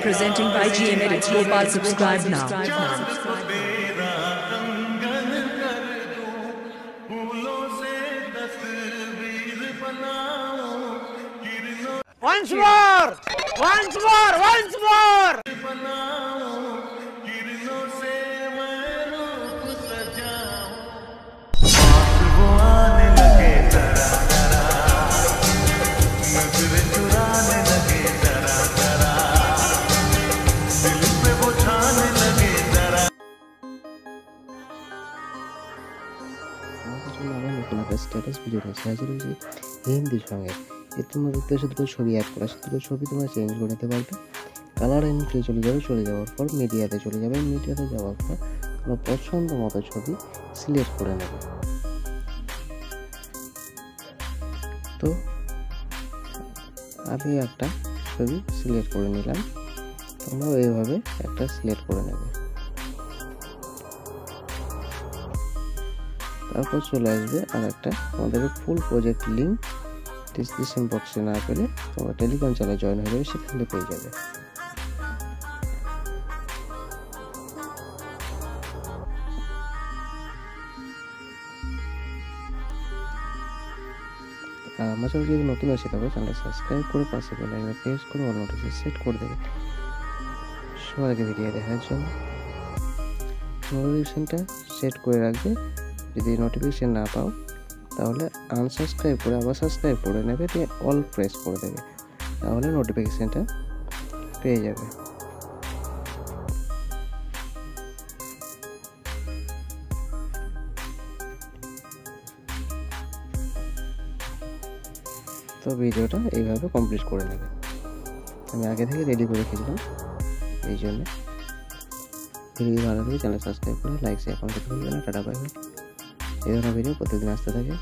Presenting by GM Edits. Gopal, subscribe now. Once more! Once more! Once more! Status video সাহায্য রয়েছে হিন্দি সঙ্গে এর তোমরা দেখতে পাচ্ছ দুটো ছবি অ্যাড করা দুটো ছবি তোমরা চেঞ্জ করে নিতে পারবে। কালার এন্ট্রি চলে যাওয়ার পর মিডিয়াতে চলে যাবে। মিডিয়াতে যাওয়ার পর তোমরা পছন্দ মতো ছবি সিলেক্ট করে নেবে। তো আমি একটা ছবি সিলেক্ট করে নিলাম, তোমরা এইভাবে একটা সিলেক্ট করে নেবে। তারপর চলে আসবে আর একটা আমাদের ফুল প্রজেক্ট লিঙ্ক ডিসক্রিপশন বক্সে না পেলে তোমরা টেলিগ্রাম চ্যানেলে জয়েন হয়ে যাবে, সেখানে পেয়ে যাবে। আর আমার চ্যানেল যদি নতুন এসে থাকো চ্যানেলটা সাবস্ক্রাইব করে পাশে বেল আইকনে প্রেস করে অল নোটিফিকেশন সেট করে দেবে সবার আগে ভিডিও দেখার জন্য। নোটিফিকেশনটা সেট করে রাখবে, যদি নোটিফিকেশন না পাও তাহলে আনসাবস্ক্রাইব করে আবার সাবস্ক্রাইব করে নেবে, দিয়ে অল প্রেস করে দেবে, তাহলে নোটিফিকেশনটা পেয়ে যাবে। তো ভিডিওটা এইভাবে কমপ্লিট করে নেবে। আমি আগে থেকে রেডি করে রেখেছিলাম, এই জন্য ভিডিও ভালো লাগে চ্যানেল সাবস্ক্রাইব করে লাইক শেয়ার কমেন্ট করতে ভুলবেন না। Tata bye bye. এই ধরনের ভিডিও প্রতিদিন আসতে থাকে।